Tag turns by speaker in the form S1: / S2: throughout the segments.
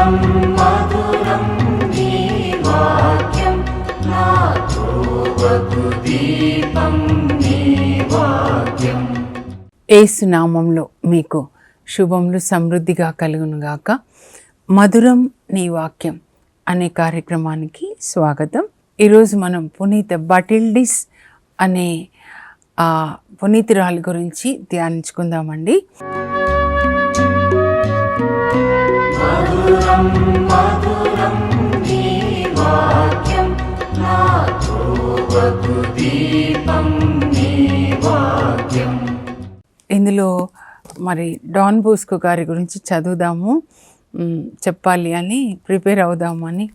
S1: మధురం మధురం నీ వాక్యం నా త్రోవకు దీపం నీ వాక్యం.
S2: యేసు నామంలో మీకు శుభములు సమృద్ధిగా కలుగునుగాక. మధురం నీ వాక్యం అనే కార్యక్రమానికి స్వాగతం. ఈరోజు మనం పునీత బటిల్డిస్ అనే పునీతురాలు గురించి ధ్యానించుకుందామండి.
S1: మధురం మధురం నీ వాక్యం నా త్రోవకు దీపం నీ వాక్యం.
S2: ఇందులో మరి డాన్ బోస్కో గారి గురించి చదువుదాము, చెప్పాలి అని ప్రిపేర్ అవుదామని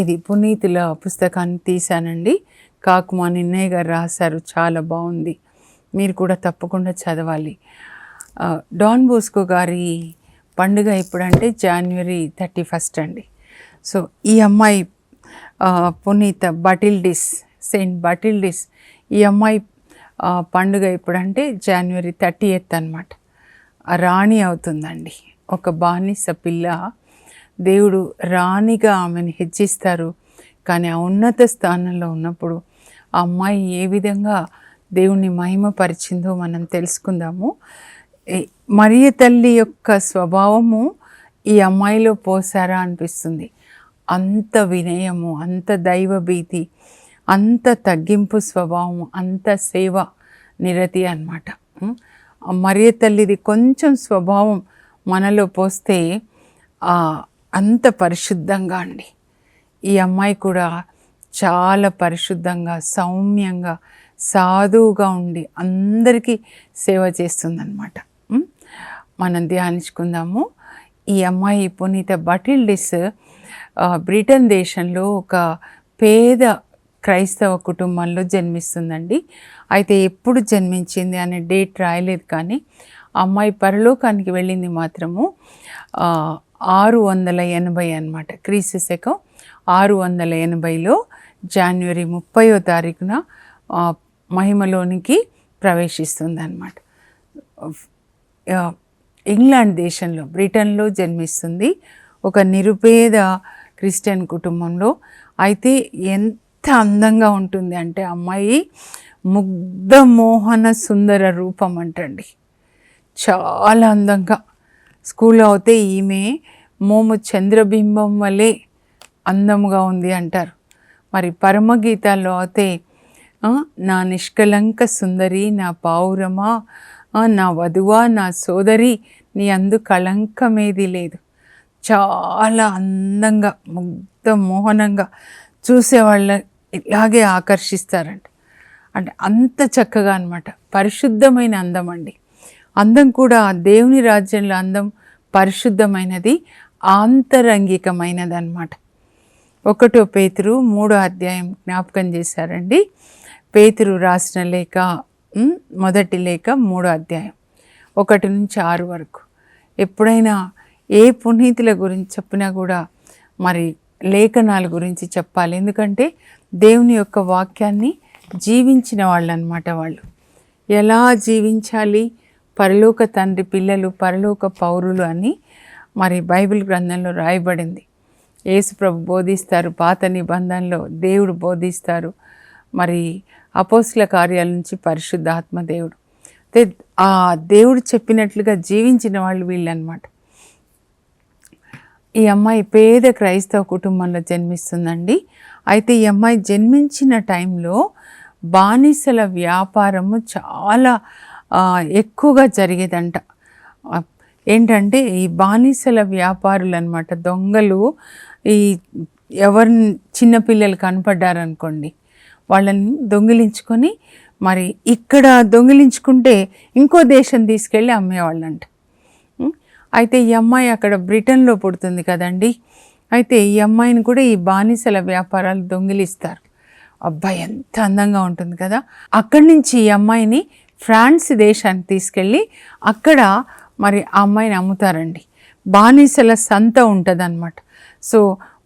S2: ఇది పునీతుల పుస్తకాన్ని తీశానండి. కాకుమా నిన్నయ్య గారు రాశారు, చాలా బాగుంది, మీరు కూడా తప్పకుండా చదవాలి. డాన్ బోస్కో గారి పండుగ ఎప్పుడంటే January 31 అండి. సో ఈ అమ్మాయి పునీత బటిల్డిస్, సెయింట్ బటిల్డిస్, ఈ అమ్మాయి పండుగ ఎప్పుడంటే January 30 అన్నమాట. రాణి అవుతుందండి. ఒక బానిస పిల్ల, దేవుడు రాణిగా ఆమెను హెచ్చిస్తారు. కానీ ఆ ఉన్నత స్థానంలో ఉన్నప్పుడు ఆ అమ్మాయి ఏ విధంగా దేవుణ్ణి మహిమపరిచిందో మనం తెలుసుకుందాము. మరియ తల్లి యొక్క స్వభావము ఈ అమ్మాయిలో పోసారా అనిపిస్తుంది. అంత వినయము, అంత దైవభీతి, అంత తగ్గింపు స్వభావము, అంత సేవ నిరతి అన్నమాట. మరియ తల్లిది కొంచెం స్వభావం మనలో పోస్తే అంత పరిశుద్ధంగా అండి. ఈ అమ్మాయి కూడా చాలా పరిశుద్ధంగా, సౌమ్యంగా, సాధువుగా ఉండి అందరికీ సేవ చేస్తుందన్నమాట. మనం ధ్యానించుకుందాము. ఈ అమ్మాయి పునీత బటిల్డిస్ బ్రిటన్ దేశంలో ఒక పేద క్రైస్తవ కుటుంబంలో జన్మిస్తుందండి. అయితే ఎప్పుడు జన్మించింది అనే డేట్ రాయలేదు, కానీ అమ్మాయి పరలోకానికి వెళ్ళింది మాత్రము 680 అన్నమాట. క్రీస్తు శకం 680లో January 30 మహిమలోనికి ప్రవేశిస్తుంది అన్నమాట. ఇంగ్లాండ్ దేశంలో, బ్రిటన్లో జన్మిస్తుంది, ఒక నిరుపేద క్రిస్టియన్ కుటుంబంలో. అయితే ఎంత అందంగా ఉంటుంది అంటే అమ్మాయి ముగ్ధ మోహన సుందర రూపం అంటండి. చాలా అందంగా, స్కూల్లో అయితే ఈమె మోము చంద్రబింబం వలె అందముగా ఉంది అంటారు. మరి పరమగీతాల్లో అయితే నా నిష్కలంక సుందరి, నా పావురమా, నా వధువా, నా సోదరి, నీ అందు కళంకమేది లేదు. చాలా అందంగా, ముగ్ధ మోహనంగా చూసేవాళ్ళ ఇలాగే ఆకర్షిస్తారంట. అంటే అంత చక్కగా అన్నమాట. పరిశుద్ధమైన అందం అండి. అందం కూడా దేవుని రాజ్యంలో అందం పరిశుద్ధమైనది, ఆంతరంగికమైనది అన్నమాట. 1 పేతురు 3 జ్ఞాపకం చేశారండి. పేతురు రాసిన లేఖ, మొదటి లేఖ 3 1 నుంచి 6 వరకు. ఎప్పుడైనా ఏ పునీతుల గురించి చెప్పినా కూడా మరి లేఖనాల గురించి చెప్పాలి. ఎందుకంటే దేవుని యొక్క వాక్యాన్ని జీవించిన వాళ్ళు అన్నమాట. వాళ్ళు ఎలా జీవించాలి, పరలోక తండ్రి పిల్లలు, పరలోక పౌరులు అని మరి బైబిల్ గ్రంథంలో రాయబడింది. యేసు ప్రభు బోధిస్తారు, పాత నిబంధనలో దేవుడు బోధిస్తారు, మరి అపోస్తుల కార్యాల నుంచి పరిశుద్ధాత్మ దేవుడు. ఆ దేవుడు చెప్పినట్లుగా జీవించిన వాళ్ళు వీళ్ళన్నమాట. ఈ అమ్మాయి పేద క్రైస్తవ కుటుంబంలో జన్మిస్తుందండి. అయితే ఈ అమ్మాయి జన్మించిన టైంలో బానిసల వ్యాపారము చాలా ఎక్కువగా జరిగేదంట. ఏంటంటే ఈ బానిసల వ్యాపారులు అన్నమాట, దొంగలు, ఈ ఎవరిని చిన్నపిల్లలు కనపడ్డారనుకోండి వాళ్ళని దొంగిలించుకొని మరి ఇక్కడ దొంగిలించుకుంటే ఇంకో దేశం తీసుకెళ్ళి అమ్మేవాళ్ళంట. అయితే ఈ అమ్మాయి అక్కడ బ్రిటన్లో పుడుతుంది కదండి. అయితే ఈ అమ్మాయిని కూడా ఈ బానిసల వ్యాపారాలు దొంగిలిస్తారు. అబ్బాయి ఎంత అందంగా ఉంటుంది కదా. అక్కడి నుంచి ఈ అమ్మాయిని ఫ్రాన్స్ దేశానికి తీసుకెళ్ళి అక్కడ మరి ఆ అమ్మాయిని అమ్ముతారండి. బానిసల సంత ఉంటుంది అన్నమాట. సో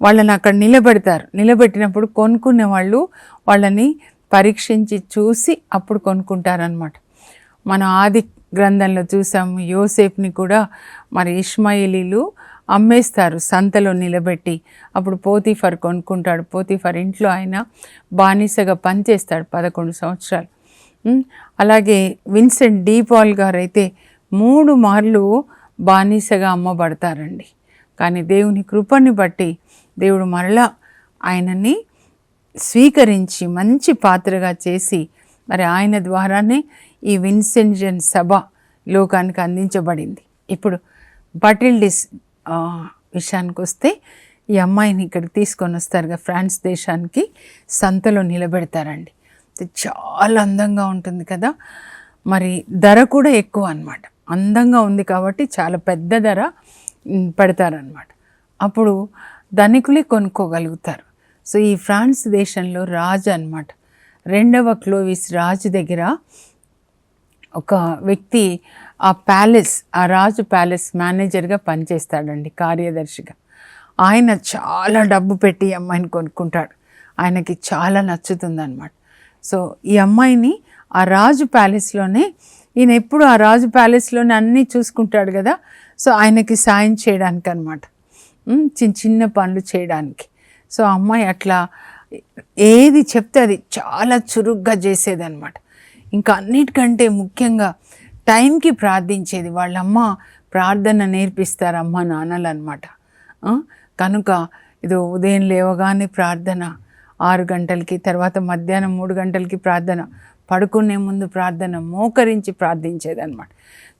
S2: వాళ్ళని అక్కడ నిలబెడతారు. నిలబెట్టినప్పుడు కొనుక్కునే వాళ్ళు వాళ్ళని పరీక్షించి చూసి అప్పుడు కొనుక్కుంటారనమాట. మనం ఆది గ్రంథంలో చూసాము, యోసేపుని కూడా మరి ఇష్మాయేలీలు అమ్మేస్తారు సంతలో నిలబెట్టి. అప్పుడు పోతీఫర్ కొనుక్కుంటాడు. పోతీఫర్ ఇంట్లో ఆయన బానిసగా పనిచేస్తాడు 11 సంవత్సరాలు. అలాగే విన్సెంట్ డి పాల్ గారు అయితే 3 మార్లు బానిసగా అమ్మబడతారండి. కానీ దేవుని కృపని బట్టి దేవుడు మరలా ఆయనని స్వీకరించి మంచి పాత్రగా చేసి మరి ఆయన ద్వారానే ఈ విన్సెంజన్ సభ లోకానికి అందించబడింది. ఇప్పుడు బటిల్డిస్ విషయానికి వస్తే ఈ అమ్మాయిని ఇక్కడికి తీసుకొని వస్తారుగా ఫ్రాన్స్ దేశానికి, సంతలో నిలబెడతారండి. చాలా అందంగా ఉంటుంది కదా, మరి ధర కూడా ఎక్కువ అన్నమాట. అందంగా ఉంది కాబట్టి చాలా పెద్ద ధర పెడతారనమాట. అప్పుడు ధనికులే కొనుక్కోగలుగుతారు. సో ఈ ఫ్రాన్స్ దేశంలో రాజు అన్నమాట, 2వ క్లోవిస్ రాజు దగ్గర ఒక వ్యక్తి ఆ రాజు ప్యాలెస్ మేనేజర్గా పనిచేస్తాడండి, కార్యదర్శిగా. ఆయన చాలా డబ్బు పెట్టి ఈ అమ్మాయిని కొనుక్కుంటాడు. ఆయనకి చాలా నచ్చుతుందన్నమాట. సో ఈ అమ్మాయిని ఆ రాజు ప్యాలెస్లోనే, ఈయన ఎప్పుడు ఆ రాజు ప్యాలెస్లోనే అన్నీ చూసుకుంటాడు కదా, సో ఆయనకి సాయం చేయడానికి అనమాట, చిన్న పనులు చేయడానికి. సో ఆ అమ్మాయి అట్లా ఏది చెప్తే అది చాలా చురుగ్గా చేసేదన్నమాట. ఇంకా అన్నిటికంటే ముఖ్యంగా టైంకి ప్రార్థించేది. వాళ్ళమ్మ ప్రార్థన నేర్పిస్తారు అమ్మ నాన్నలు అనమాట. కనుక ఇది ఉదయం లేవగానే ప్రార్థన 6 గంటలకి, తర్వాత మధ్యాహ్నం 3 గంటలకి ప్రార్థన, పడుకునే ముందు ప్రార్థన, మోకరించి ప్రార్థించేదన్నమాట.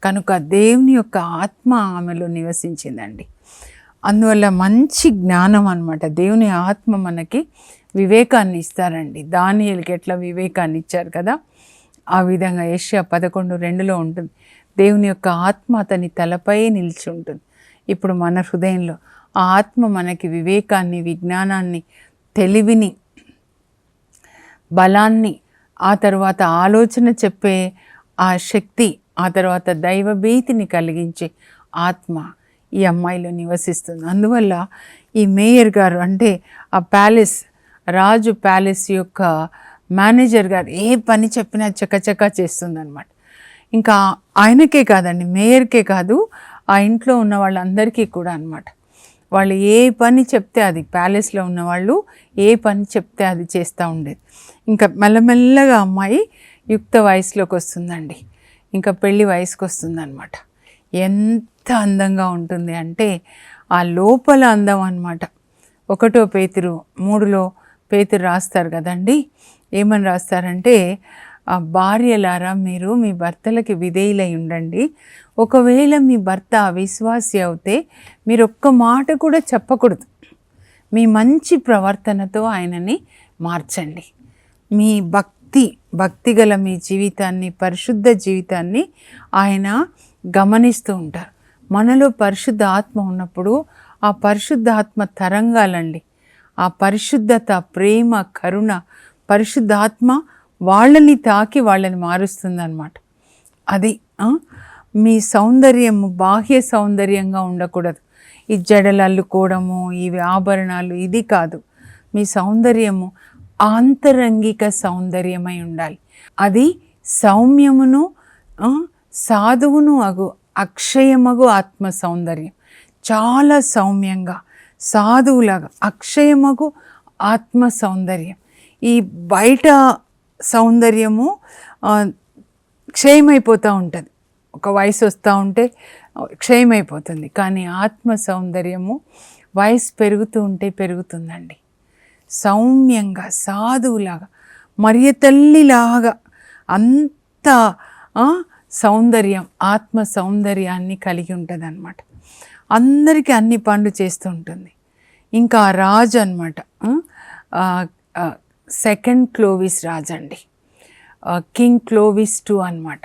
S2: కనుక దేవుని యొక్క ఆత్మ ఆమెలో నివసించిందండి. అందువల్ల మంచి జ్ఞానం అన్నమాట. దేవుని ఆత్మ మనకి వివేకాన్ని ఇస్తారండి. దానియేలుకి ఎట్లా వివేకాన్ని ఇచ్చారు కదా, ఆ విధంగా యెషయా 11:2 ఉంటుంది, దేవుని యొక్క ఆత్మ అతని తలపై నిలిచి ఉంటుంది. ఇప్పుడు మన హృదయంలో ఆ ఆత్మ మనకి వివేకాన్ని, విజ్ఞానాన్ని, తెలివిని, బలాన్ని, ఆ తర్వాత ఆలోచన చెప్పే ఆ శక్తి, ఆ తర్వాత దైవభీతిని కలిగించే ఆత్మ ఈ అమ్మాయిలో నివసిస్తుంది. అందువల్ల ఈ మేయర్ గారు అంటే ఆ ప్యాలెస్, రాజు ప్యాలెస్ యొక్క మేనేజర్ గారు ఏ పని చెప్పినా చకచకా చేస్తుందన్నమాట. ఇంకా ఆయనకే కాదండి, మేయర్కే కాదు, ఆ ఇంట్లో ఉన్న వాళ్ళందరికీ కూడా అన్నమాట. వాళ్ళు ఏ పని చెప్తే అది, ప్యాలెస్లో ఉన్నవాళ్ళు ఏ పని చెప్తే అది చేస్తూ ఉండేది. ఇంకా మెల్లమెల్లగా అమ్మాయి యుక్త వయసులోకి వస్తుందండి, ఇంకా పెళ్లి వయసుకు వస్తుందన్నమాట. ఎంత అందంగా ఉంటుంది అంటే ఆ లోపల అందం అన్నమాట. 1 పేతురు 3లో పేతురు రాస్తారు కదండి, ఏమని రాస్తారంటే, భార్యలారా మీరు మీ భర్తలకి విధేయులై ఉండండి. ఒకవేళ మీ భర్త అవిశ్వాసి అవుతే మీరు ఒక్క మాట కూడా చెప్పకూడదు. మీ మంచి ప్రవర్తనతో ఆయనని మార్చండి. మీ భక్తిగల మీ జీవితాన్ని, పరిశుద్ధ జీవితాన్ని ఆయన గమనిస్తూ ఉంటారు. మనలో పరిశుద్ధ ఆత్మ ఉన్నప్పుడు ఆ పరిశుద్ధ ఆత్మ తరంగాలండి, ఆ పరిశుద్ధత, ప్రేమ, కరుణ, పరిశుద్ధాత్మ వాళ్ళని తాకి వాళ్ళని మారుస్తుందన్నమాట. అది మీ సౌందర్యము బాహ్య సౌందర్యంగా ఉండకూడదు. ఈ జడలు అల్లుకోవడము, ఇవి ఆభరణాలు, ఇది కాదు. మీ సౌందర్యము ఆంతరంగిక సౌందర్యమై ఉండాలి. అది సౌమ్యమును సాధువును అగు అక్షయమగు ఆత్మ సౌందర్యం. చాలా సౌమ్యంగా, సాధువులాగా అక్షయమగు ఆత్మ సౌందర్యం. ఈ బయట సౌందర్యము క్షయమైపోతూ ఉంటుంది, ఒక వయసు వస్తూ ఉంటే క్షయమైపోతుంది. కానీ ఆత్మ సౌందర్యము వయసు పెరుగుతూ ఉంటే పెరుగుతుందండి. సౌమ్యంగా, సాధువులాగా, మరియ తల్లిలాగా అంత సౌందర్యం, ఆత్మ సౌందర్యాన్ని కలిగి ఉంటుంది అన్నమాట. అందరికీ అన్ని పనులు చేస్తూ ఉంటుంది. ఇంకా రాజు అనమాట, 2nd క్లోవిస్ రాజు అండి, కింగ్ క్లోవిస్ II అన్నమాట.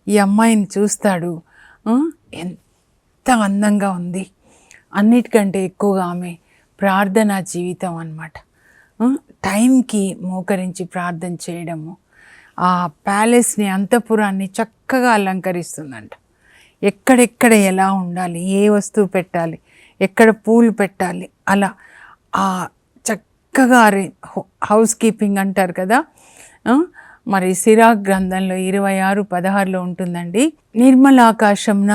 S2: ఈ అమ్మాయిని చూస్తాడు, ఎంత అందంగా ఉంది. అన్నిటికంటే ఎక్కువగా ఆమె ప్రార్థనా జీవితం అన్నమాట. టైంకి మోకరించి ప్రార్థన చేయడము, ఆ ప్యాలెస్ని, అంతఃపురాన్ని చక్కగా అలంకరిస్తుందంట. ఎక్కడెక్కడ ఎలా ఉండాలి, ఏ వస్తువు పెట్టాలి, ఎక్కడ పూలు పెట్టాలి, అలా ఆ చక్కగా హౌస్ కీపింగ్ అంటారు కదా. మరి సిరాక్ గ్రంథంలో 26:16 ఉంటుందండి, నిర్మలాకాశంన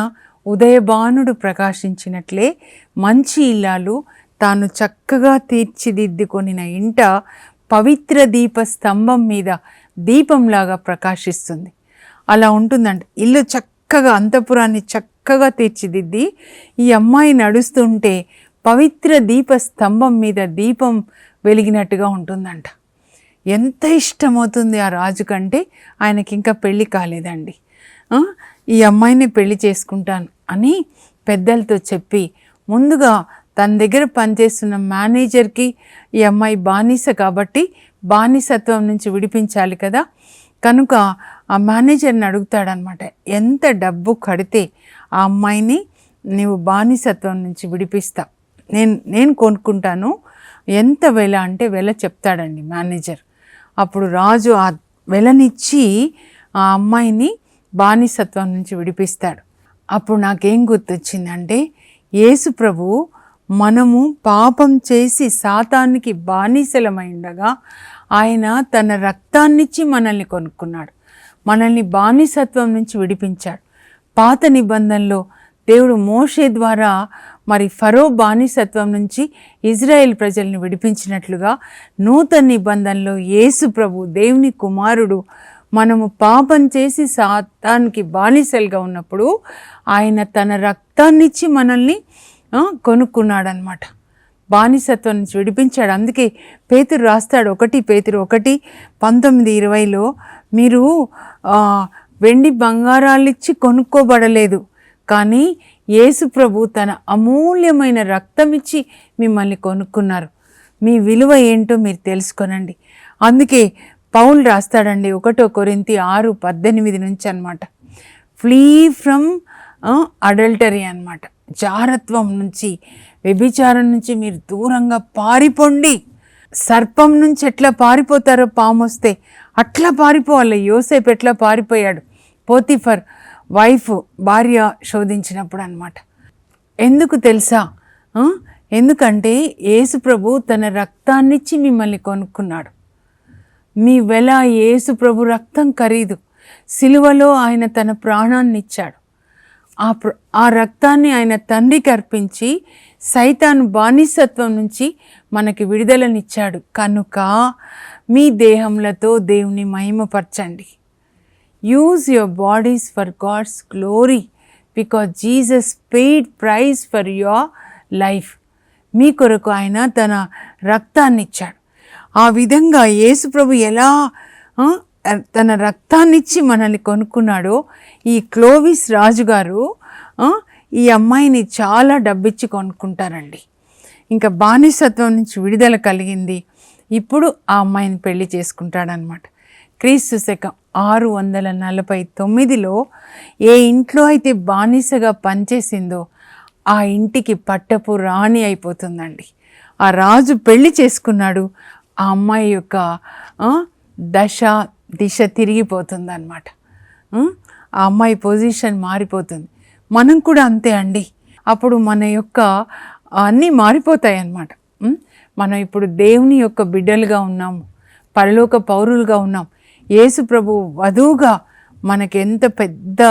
S2: ఉదయభానుడు ప్రకాశించినట్లే మంచి ఇల్లాలు తాను చక్కగా తీర్చిదిద్దుకొనిన ఇంట పవిత్ర దీప స్తంభం మీద దీపంలాగా ప్రకాశిస్తుంది. అలా ఉంటుందంట. ఇల్లు చక్కగా, అంతఃపురాన్ని చక్కగా తీర్చిదిద్ది ఈ అమ్మాయి నడుస్తుంటే పవిత్ర దీప స్తంభం మీద దీపం వెలిగినట్టుగా ఉంటుందంట. ఎంత ఇష్టమవుతుంది ఆ రాజు కంటే. ఆయనకి ఇంకా పెళ్ళి కాలేదండి. ఈ అమ్మాయిని పెళ్లి చేసుకుంటాను అని పెద్దలతో చెప్పి ముందుగా తన దగ్గర పనిచేస్తున్న మేనేజర్కి, ఈ అమ్మాయి బానిస కాబట్టి బానిసత్వం నుంచి విడిపించాలి కదా, కనుక ఆ మేనేజర్ని అడుగుతాడనమాట, ఎంత డబ్బు కడితే ఆ అమ్మాయిని నీవు బానిసత్వం నుంచి విడిపిస్తావు, నేను కొనుక్కుంటాను, ఎంత వెల అంటే వెల చెప్తాడండి మేనేజర్. అప్పుడు రాజు ఆ వెలనిచ్చి ఆ అమ్మాయిని బానిసత్వం నుంచి విడిపిస్తాడు. అప్పుడు నాకేం గుర్తొచ్చిందంటే, యేసు ప్రభువు మనము పాపం చేసి సాతానికి బానిసలమై ఉండగా ఆయన తన రక్తాన్నిచ్చి మనల్ని కొనుక్కున్నాడు, మనల్ని బానిసత్వం నుంచి విడిపించాడు. పాత నిబంధనలో దేవుడు మోషే ద్వారా మరి ఫరో బానిసత్వం నుంచి ఇజ్రాయెల్ ప్రజల్ని విడిపించినట్లుగా నూతన నిబంధనలో యేసు ప్రభు దేవుని కుమారుడు మనము పాపం చేసి సాతానికి బానిసలుగా ఉన్నప్పుడు ఆయన తన రక్తాన్నిచ్చి మనల్ని కొనుక్కున్నాడనమాట, బానిసత్వం నుంచి విడిపించాడు. అందుకే పేతురు రాస్తాడు, 1 పేతురు 1:19-20లో మీరు వెండి బంగారాలిచ్చి కొనుక్కోబడలేదు, కానీ యేసు ప్రభు తన అమూల్యమైన రక్తం ఇచ్చి మిమ్మల్ని కొనుక్కున్నారు, మీ విలువ ఏంటో మీరు తెలుసుకోనండి. అందుకే పౌలు రాస్తాడండి 1 కొరింథీ 6:18 నుంచి అనమాట, ఫ్లీ ఫ్రమ్ అడల్టరీ అనమాట, జారత్వం నుంచి, వ్యభిచారం నుంచి మీరు దూరంగా పారిపోండి. సర్పం నుంచి ఎట్లా పారిపోతారో పాము వస్తే అట్లా పారిపోవాలి. యోసేపు ఎట్లా పారిపోయాడు పోతిఫర్ భార్య శోధించినప్పుడు అనమాట. ఎందుకు తెలుసా? ఎందుకంటే యేసు ప్రభు తన రక్తాన్నిచ్చి మిమ్మల్ని కొనుక్కున్నాడు. మీ వెల యేసు ప్రభు రక్తం ఖరీదు. సిలువలో ఆయన తన ప్రాణాన్ని ఇచ్చాడు. ఆ రక్తాన్ని ఆయన తండ్రికి అర్పించి సైతాను బానిసత్వం నుంచి మనకి విడుదలనిచ్చాడు. కనుక మీ దేహములతో దేవుని మహిమపరచండి. Use your bodies for God's glory because Jesus paid price for your life. మీ కొరకు ఆయన తన రక్తాన్ని ఇచ్చాడు. ఆ విధంగా యేసు ప్రభు ఎలా తన రక్తాన్నిచ్చి మనల్ని కొనుక్కున్నాడో ఈ క్లోవిస్ రాజుగారు ఈ అమ్మాయిని చాలా డబ్బిచ్చి కొనుక్కుంటారండి. ఇంకా బానిసత్వం నుంచి విడుదల కలిగింది. ఇప్పుడు ఆ అమ్మాయిని పెళ్లి చేసుకుంటాడనమాట. క్రీస్తు శకం 649లో ఏ ఇంట్లో అయితే బానిసగా పనిచేసిందో ఆ ఇంటికి పట్టపు రాణి అయిపోతుందండి. ఆ రాజు పెళ్లి చేసుకున్నాడు. ఆ అమ్మాయి యొక్క దిశ తిరిగిపోతుంది అన్నమాట. ఆ అమ్మాయి పొజిషన్ మారిపోతుంది. మనం కూడా అంతే అండి. అప్పుడు మన యొక్క అన్నీ మారిపోతాయి అన్నమాట. మనం ఇప్పుడు దేవుని యొక్క బిడ్డలుగా ఉన్నాము, పరలోక పౌరులుగా ఉన్నాం. యేసు ప్రభు వధువుగా మనకెంత పెద్ద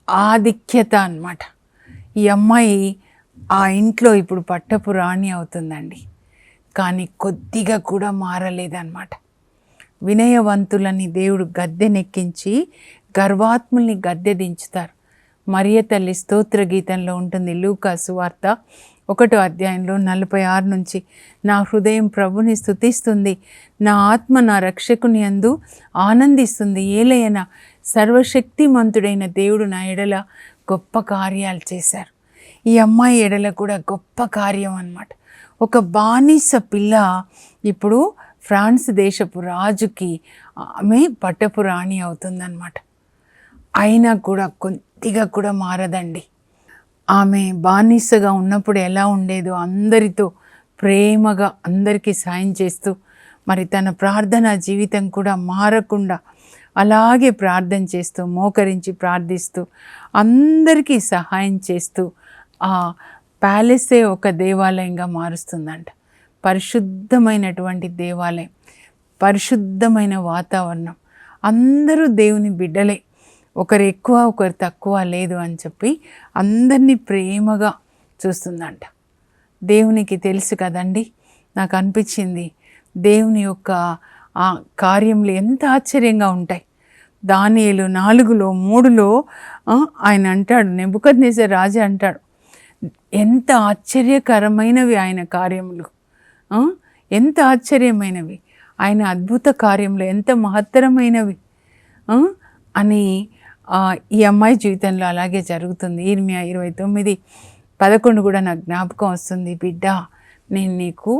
S2: ఆధిక్యత అన్నమాట. ఈ అమ్మాయి ఆ ఇంట్లో ఇప్పుడు పట్టపు రాణి అవుతుందండి. కానీ కొద్దిగా కూడా మారలేదన్నమాట. వినయవంతులని దేవుడు గద్దెనెక్కించి గర్వాత్ముల్ని గద్దె దించుతారు. మరియ తల్లి స్తోత్ర గీతంలో ఉంటుంది. లూకా సువార్త 1వ అధ్యాయంలో 46 నుంచి, నా హృదయం ప్రభుని స్తుతిస్తుంది, నా ఆత్మ నా రక్షకుని యందు ఆనందిస్తుంది, ఏలయన సర్వశక్తిమంతుడైన దేవుడు నా ఎడల గొప్ప కార్యాలు చేశారు. ఈ అమ్మాయి ఎడల కూడా గొప్ప కార్యం అన్నమాట. ఒక బానిస పిల్ల ఇప్పుడు ఫ్రాన్స్ దేశపు రాజుకి ఆమె పట్టపు రాణి అవుతుందన్నమాట. అయినా కూడా కొద్దిగా కూడా మారదండి. ఆమె బానిసగా ఉన్నప్పుడు ఎలా ఉండేదో అందరితో ప్రేమగా అందరికీ సాయం చేస్తూ, మరి తన ప్రార్థనా జీవితం కూడా మారకుండా అలాగే ప్రార్థన చేస్తూ, మోకరించి ప్రార్థిస్తూ, అందరికీ సహాయం చేస్తూ ఆ ప్యాలెసే ఒక దేవాలయంగా మారుస్తుందంట. పరిశుద్ధమైనటువంటి దేవాలయం, పరిశుద్ధమైన వాతావరణం, అందరూ దేవుని బిడ్డలే. ఒకరు ఎక్కువ ఒకరు తక్కువ లేదు అని చెప్పి అందరినీ ప్రేమగా చూస్తుందంట. దేవునికి తెలుసు కదండి. నాకు అనిపించింది దేవుని యొక్క ఆ కార్యములు ఎంత ఆశ్చర్యంగా ఉంటాయి. దానియేలు 4:3 ఆయన అంటాడు, నెబుకద్నెజర్ రాజు అంటాడు, ఎంత ఆశ్చర్యకరమైనవి ఆయన కార్యములు, ఎంత ఆశ్చర్యమైనవి, ఆయన అద్భుత కార్యములు ఎంత మహత్తరమైనవి అని. ఈ అమ్మాయి జీవితంలో అలాగే జరుగుతుంది. ఇర్మియా 29:11 కూడా నాకు జ్ఞాపకం వస్తుంది. బిడ్డ, నేను నీకు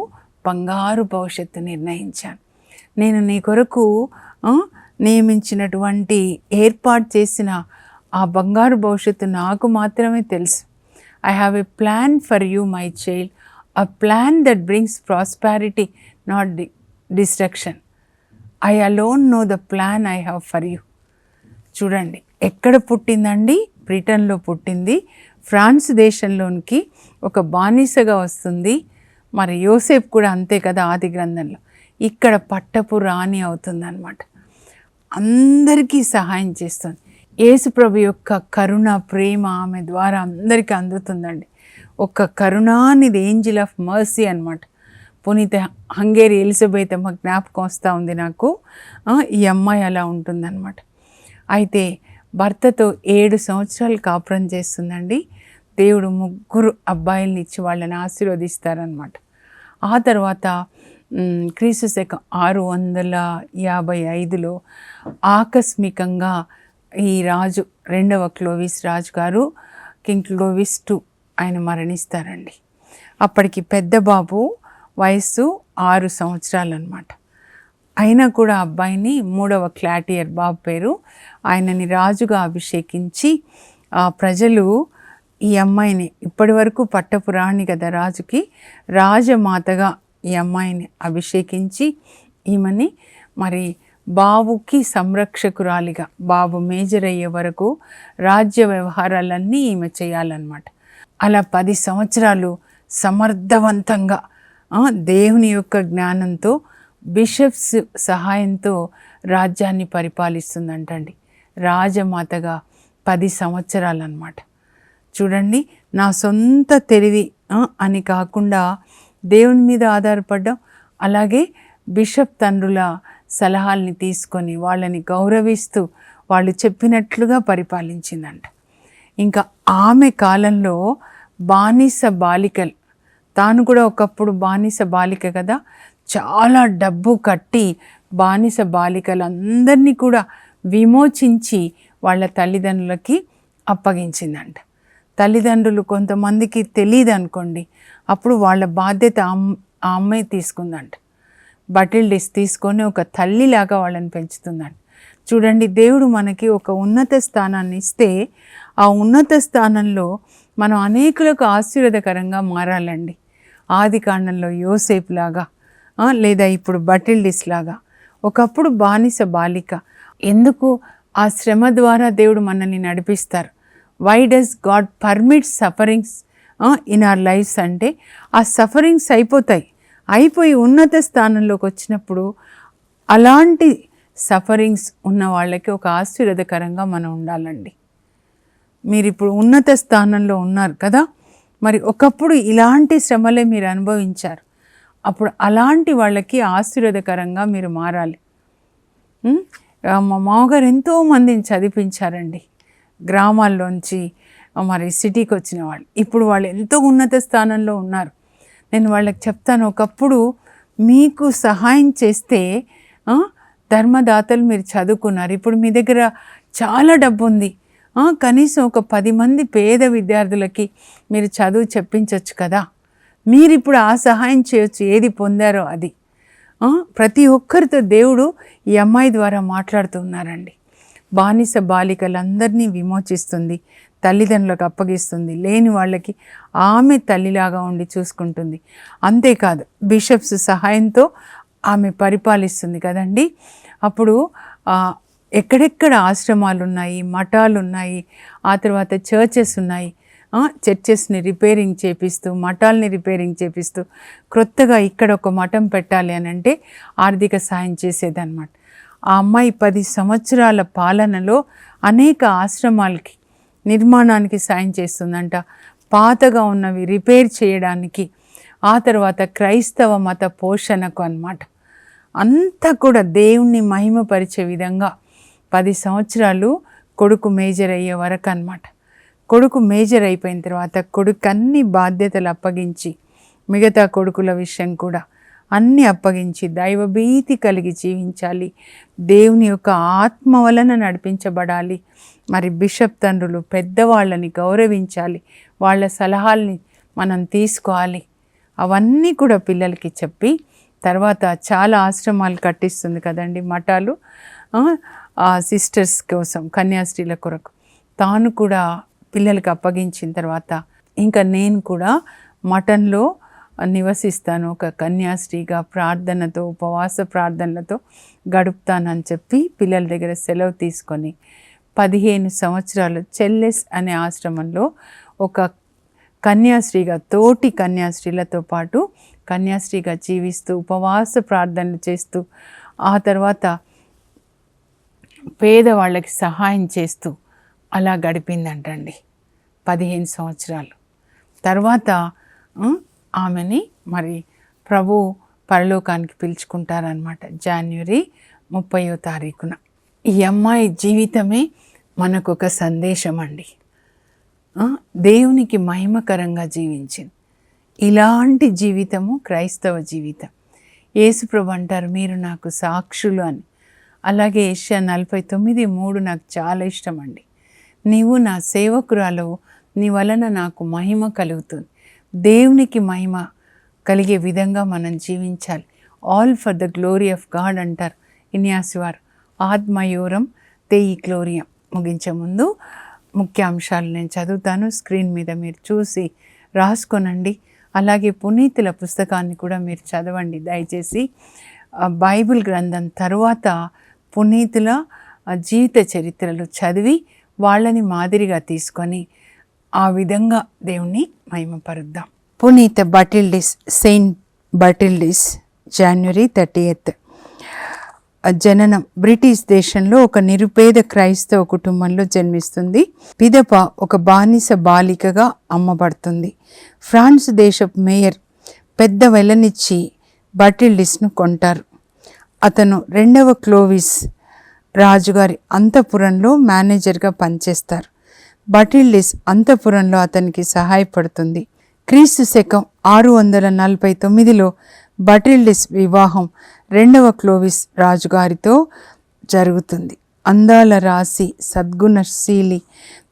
S2: బంగారు భవిష్యత్తు నిర్ణయించాను. నేను నీ కొరకు నియమించినటువంటి ఏర్పాటు చేసిన ఆ బంగారు భవిష్యత్తు నాకు మాత్రమే తెలుసు. I have a plan for you my child, a plan that brings prosperity not destruction. I alone know the plan I have for you. చూడండి, ఎక్కడ పుట్టిందండి? బ్రిటన్లో పుట్టింది. ఫ్రాన్స్ దేశంలోనికి ఒక బానిసగా వస్తుంది. మరి యోసేపు కూడా అంతే కదా ఆది గ్రంథంలో. ఇక్కడ పట్టపు రాణి అవుతుందన్నమాట. అందరికీ సహాయం చేస్తుంది. యేసుప్రభు యొక్క కరుణ, ప్రేమ ఆమె ద్వారా అందరికీ అందుతుందండి. ఒక కరుణానిది, ఏంజిల్ ఆఫ్ మర్సీ అన్నమాట. పునీత హంగేరి ఎలిజబెత్ అమ్మ జ్ఞాపకం వస్తూ ఉంది నాకు. ఈ అమ్మాయి అలా ఉంటుందన్నమాట. అయితే భర్తతో 7 సంవత్సరాలు కాపురం చేస్తుందండి. దేవుడు 3 అబ్బాయిల్ని ఇచ్చి వాళ్ళని ఆశీర్వదిస్తారనమాట. ఆ తర్వాత క్రీస్తు శకం 655లో ఆకస్మికంగా ఈ రాజు, 2వ క్లోవిస్ రాజు గారు, కింగ్ క్లోవిస్ II, ఆయన మరణిస్తారండి. అప్పటికి పెద్ద బాబు వయస్సు 6 సంవత్సరాలు అన్నమాట. అయినా కూడా అబ్బాయిని 3వ క్లాటియర్, బాబు పేరు, ఆయనని రాజుగా అభిషేకించి ప్రజలు ఈ అమ్మాయిని, ఇప్పటి వరకు పట్టపు రాణి కదా రాజుకి, రాజమాతగా ఈ అమ్మాయిని అభిషేకించి ఈమెని మరి బాబుకి సంరక్షకురాలిగా, బాబు మేజర్ అయ్యే వరకు రాజ్య వ్యవహారాలన్నీ ఈమె చేయాలన్నమాట. అలా 10 సంవత్సరాలు సమర్థవంతంగా దేవుని యొక్క జ్ఞానంతో, బిషప్స్ సహాయంతో రాజ్యాన్ని పరిపాలిస్తుందంటండి. రాజమాతగా 10 సంవత్సరాలు అన్నమాట. చూడండి, నా సొంత తెలివి అని కాకుండా దేవుని మీద ఆధారపడ్డం, అలాగే బిషప్ తండ్రుల సలహాల్ని తీసుకొని వాళ్ళని గౌరవిస్తూ వాళ్ళు చెప్పినట్లుగా పరిపాలించిందంట. ఇంకా ఆమె కాలంలో బానిస బాలికలు, తాను కూడా ఒకప్పుడు బానిస బాలిక కదా, చాలా డబ్బు కట్టి బానిస బాలికలందరినీ కూడా విమోచించి వాళ్ళ తల్లిదండ్రులకి అప్పగించిందంట. తల్లిదండ్రులు కొంతమందికి తెలియదు అనుకోండి, అప్పుడు వాళ్ళ బాధ్యత ఆ అమ్మాయి తీసుకుందంట. బటిల్డిస్ తీసుకొని ఒక తల్లిలాగా వాళ్ళని పెంచుతుందంట. చూడండి, దేవుడు మనకి ఒక ఉన్నత స్థానాన్ని ఇస్తే ఆ ఉన్నత స్థానంలో మనం అనేకులకు ఆశీర్వాదకరంగా మారాలండి. ఆది కాండంలో యోసేపు లాగా, లేదా ఇప్పుడు బటిల్డిస్ లాగా. ఒకప్పుడు బానిస బాలిక. ఎందుకు ఆ శ్రమ ద్వారా దేవుడు మనల్ని నడిపిస్తారు. Why does God permit sufferings in our lives అంటే, ఆ సఫరింగ్స్ అయిపోయి ఉన్నత స్థానంలోకి వచ్చినప్పుడు అలాంటి సఫరింగ్స్ ఉన్న వాళ్ళకి ఒక ఆశీర్వాదకరంగా మనం ఉండాలండి. మీరు ఇప్పుడు ఉన్నత స్థానంలో ఉన్నారు కదా, మరి ఒకప్పుడు ఇలాంటి శ్రమలే మీరు అనుభవించారు. అప్పుడు అలాంటి వాళ్ళకి ఆశీర్వాదకరంగా మీరు మారాలి. మా మామగారు ఎంతోమందిని చదివించారండి, గ్రామాల్లోంచి మరి సిటీకి వచ్చిన వాళ్ళు. ఇప్పుడు వాళ్ళు ఎంతో ఉన్నత స్థానంలో ఉన్నారు. నేను వాళ్ళకి చెప్తాను, ఒకప్పుడు మీకు సహాయం చేస్తే ధర్మదాతలు మీరు చదువుకున్నారు, ఇప్పుడు మీ దగ్గర చాలా డబ్బు ఉంది, కనీసం ఒక 10 మంది పేద విద్యార్థులకి మీరు చదువు చెప్పించవచ్చు కదా, మీరు ఇప్పుడు ఆ సహాయం చేయొచ్చు. ఏది పొందారో అది. ప్రతి ఒక్కరితో దేవుడు ఈ అమ్మాయి ద్వారా మాట్లాడుతున్నారండి. బానిస బాలికలందరినీ విమోచిస్తుంది, తల్లిదండ్రులకు అప్పగిస్తుంది, లేని వాళ్ళకి ఆమె తల్లిలాగా ఉండి చూసుకుంటుంది. అంతేకాదు, బిషప్స్ సహాయంతో ఆమె పరిపాలిస్తుంది కదండి. అప్పుడు ఎక్కడెక్కడ ఆశ్రమాలు ఉన్నాయి, మఠాలు ఉన్నాయి, ఆ తర్వాత చర్చెస్ ఉన్నాయి. చర్చెస్ని రిపేరింగ్ చేపిస్తూ, మఠాలని రిపేరింగ్ చేపిస్తూ, క్రొత్తగా ఇక్కడ ఒక మఠం పెట్టాలి అని అంటే ఆర్థిక సాయం చేసేదన్నమాట. ఆ అమ్మాయి 10 సంవత్సరాల పాలనలో అనేక ఆశ్రమాలకి నిర్మాణానికి సాయం చేస్తుందంట, పాతగా ఉన్నవి రిపేర్ చేయడానికి, ఆ తర్వాత క్రైస్తవ మత పోషణకు అన్నమాట. అంతా కూడా దేవుణ్ణి మహిమపరిచే విధంగా 10 సంవత్సరాలు కొడుకు మేజర్ అయ్యే వరకు అన్నమాట. కొడుకు మేజర్ అయిపోయిన తర్వాత కొడుకు అన్ని బాధ్యతలు అప్పగించి, మిగతా కొడుకుల విషయం కూడా అన్నీ అప్పగించి దైవభీతి కలిగి జీవించాలి, దేవుని యొక్క ఆత్మ వలన నడిపించబడాలి. మరి బిషప్ తండ్రులు పెద్దవాళ్ళని గౌరవించాలి, వాళ్ళ సలహాల్ని మనం తీసుకోవాలి. అవన్నీ కూడా పిల్లలకి చెప్పి తర్వాత చాలా ఆశ్రమాలు కట్టిస్తుంది కదండి, మఠాలు, సిస్టర్స్ కోసం, కన్యాస్త్రీల కొరకు. తాను కూడా పిల్లలకి అప్పగించిన తర్వాత ఇంకా నేను కూడా మఠంలో నివసిస్తాను, ఒక కన్యాస్త్రీగా ప్రార్థనతో, ఉపవాస ప్రార్థనలతో గడుపుతానని చెప్పి పిల్లల దగ్గర సెలవు తీసుకొని 15 సంవత్సరాలు చెల్లెస్ అనే ఆశ్రమంలో ఒక కన్యాస్త్రీగా, తోటి కన్యాస్త్రీలతో పాటు కన్యాస్త్రీగా జీవిస్తూ ఉపవాస ప్రార్థనలు చేస్తూ, ఆ తర్వాత పేదవాళ్ళకి సహాయం చేస్తూ అలా గడిపిందంటండి 15 సంవత్సరాలు. తర్వాత ఆమెని మరి ప్రభు పరలోకానికి పిలుచుకుంటారనమాట జనవరి 30వ తారీఖున. ఈ అమ్మాయి జీవితమే మనకు ఒక సందేశం అండి. దేవునికి మహిమకరంగా జీవించింది. ఇలాంటి జీవితము క్రైస్తవ జీవితం. యేసుప్రభు అంటారు, మీరు నాకు సాక్షులు అని. అలాగే యెషయా 49:3 నాకు చాలా ఇష్టం అండి. నీవు నా సేవకురాలు, నీ వలన నాకు మహిమ కలుగుతుంది. దేవునికి మహిమ కలిగే విధంగా మనం జీవించాలి. All for the glory of God అంటారు ఇన్యాసివారు. ఆత్మయోరం తెయి గ్లోరియం. ముగించే ముందు ముఖ్యాంశాలు నేను చదువుతాను, స్క్రీన్ మీద మీరు చూసి రాసుకోనండి. అలాగే పునీతుల పుస్తకాన్ని కూడా మీరు చదవండి దయచేసి. బైబిల్ గ్రంథం తరువాత పునీతుల జీవిత చరిత్రలు చదివి వాళ్ళని మాదిరిగా తీసుకొని ఆ విధంగా దేవుణ్ణి మహిమపరుద్దాం. పునీత బటిల్డిస్, సెయింట్ బటిల్డిస్ జనవరి 30th. జననం బ్రిటిష్ దేశంలో ఒక నిరుపేద క్రైస్తవ కుటుంబంలో జన్మిస్తుంది. పిదప ఒక బానిస బాలికగా అమ్మబడుతుంది. ఫ్రాన్స్ దేశపు మేయర్ పెద్ద వెలనిచ్చి బటిల్డిస్ను కొంటారు. అతను 2వ క్లోవిస్ రాజుగారి అంతఃపురంలో మేనేజర్గా పనిచేస్తారు. బటిల్డిస్ అంతఃపురంలో అతనికి సహాయపడుతుంది. క్రీస్తు శకం 649లో బటిల్డిస్ వివాహం 2వ క్లోవిస్ రాజుగారితో జరుగుతుంది. అందాల రాశి, సద్గుణశీలి,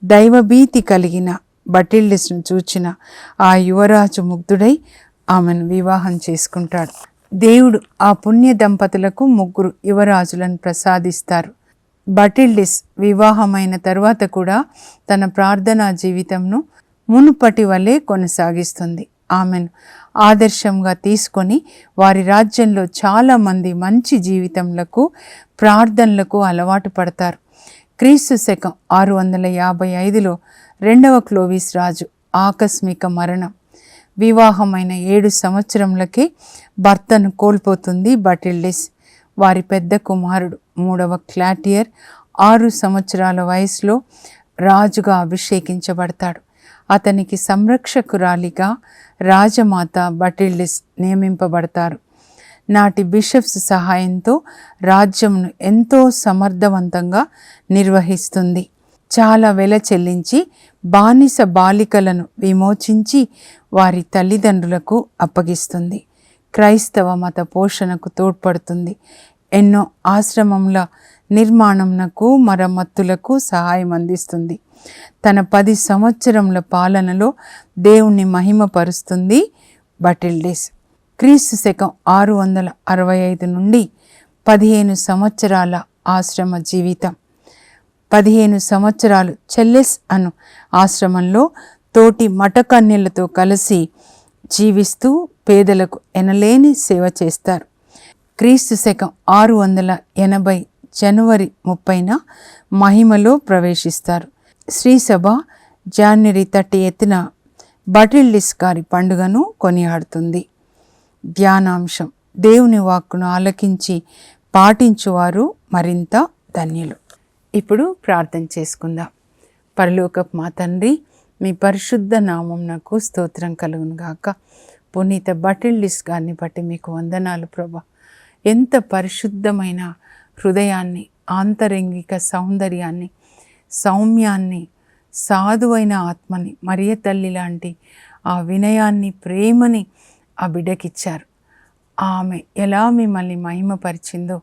S2: దైవభీతి కలిగిన బటిల్డిస్ను చూచిన ఆ యువరాజు ముగ్ధుడై ఆమెను వివాహం చేసుకుంటాడు. దేవుడు ఆ పుణ్య దంపతులకు 3 యువరాజులను ప్రసాదిస్తారు. బటిల్డిస్ వివాహమైన తరువాత కూడా తన ప్రార్థనా జీవితంను మునుపటి వలె కొనసాగిస్తుంది. ఆమెను ఆదర్శంగా తీసుకొని వారి రాజ్యంలో చాలామంది మంచి జీవితములకు, ప్రార్థనలకు అలవాటు పడతారు. క్రీస్తు శకం 655లో 2వ క్లోవిస్ రాజు ఆకస్మిక మరణం. వివాహమైన 7 సంవత్సరములకే భర్తను కోల్పోతుంది బటిల్డిస్. వారి పెద్ద కుమారుడు 3వ క్లాటియర్ 6 సంవత్సరాల వయసులో రాజుగా అభిషేకించబడతాడు. అతనికి సంరక్షకురాలిగా రాజమాత బటిల్డిస్ నియమింపబడతారు. నాటి బిషప్స్ సహాయంతో రాజ్యంను ఎంతో సమర్థవంతంగా నిర్వహిస్తుంది. చాలా వెల చెల్లించి బానిస బాలికలను విమోచించి వారి తల్లిదండ్రులకు అప్పగిస్తుంది. క్రైస్తవ మత పోషణకు తోడ్పడుతుంది. ఎన్నో ఆశ్రమముల నిర్మాణంకు, మరమ్మతులకు సహాయం అందిస్తుంది. తన 10 సంవత్సరముల పాలనలో దేవుణ్ణి మహిమపరుస్తుంది బటిల్డిస్. క్రీస్తు శకం 665 నుండి 15 సంవత్సరాల ఆశ్రమ జీవితం. 15 సంవత్సరాలు చెల్లెస్ అను ఆశ్రమంలో తోటి మఠకన్యలతో కలిసి జీవిస్తూ పేదలకు ఎనలేని సేవ చేస్తారు. క్రీస్తు శకం 680 జనవరి 30న మహిమలో ప్రవేశిస్తారు. శ్రీసభ జనవరి 30న బటిల్డిస్ గారి పండుగను కొనియాడుతుంది. ధ్యానాంశం: దేవుని వాక్కును ఆలకించి పాటించువారు మరింత ధన్యులు. ఇప్పుడు ప్రార్థన చేసుకుందాం. పరలోకపు మా తండ్రి, మీ పరిశుద్ధ నామమునకు స్తోత్రం కలుగును గాక. పునీత బటిల్డిస్ గారిని బట్టి మీకు వందనాలు ప్రభా. ఎంత పరిశుద్ధమైన హృదయాన్ని, ఆంతరంగిక సౌందర్యాన్ని, సౌమ్యాన్ని, సాధువైన ఆత్మని, మరియ తల్లి లాంటి ఆ వినయాన్ని, ప్రేమని ఆ బిడ్డకిచ్చారు. ఆమె ఎలా మిమ్మల్ని మహిమపరిచిందో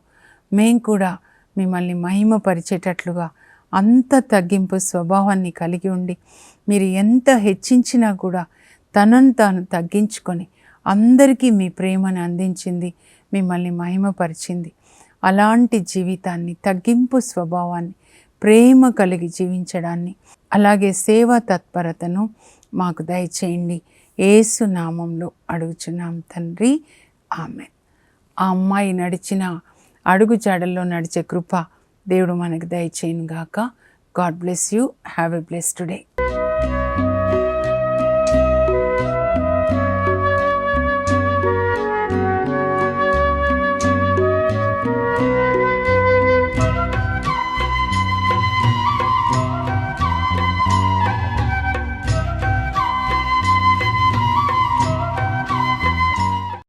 S2: మేం కూడా మిమ్మల్ని మహిమపరిచేటట్లుగా అంత తగ్గింపు స్వభావాన్ని కలిగి ఉండి, మీరు ఎంత హెచ్చించినా కూడా తనను తాను తగ్గించుకొని అందరికీ మీ ప్రేమను అందించింది, మిమ్మల్ని మహిమపరిచింది. అలాంటి జీవితాన్ని, తగ్గింపు స్వభావాన్ని, ప్రేమ కలిగి జీవించడాన్ని, అలాగే సేవా తత్పరతను మాకు దయచేయండి. యేసు నామంలో అడుగుచున్నాం తండ్రి, ఆమెన్. ఆ అమ్మాయి నడిచిన అడుగు జాడల్లో నడిచే కృప దేవుడు మనకు దయచేయను గాక. God bless you. Have a blessed day.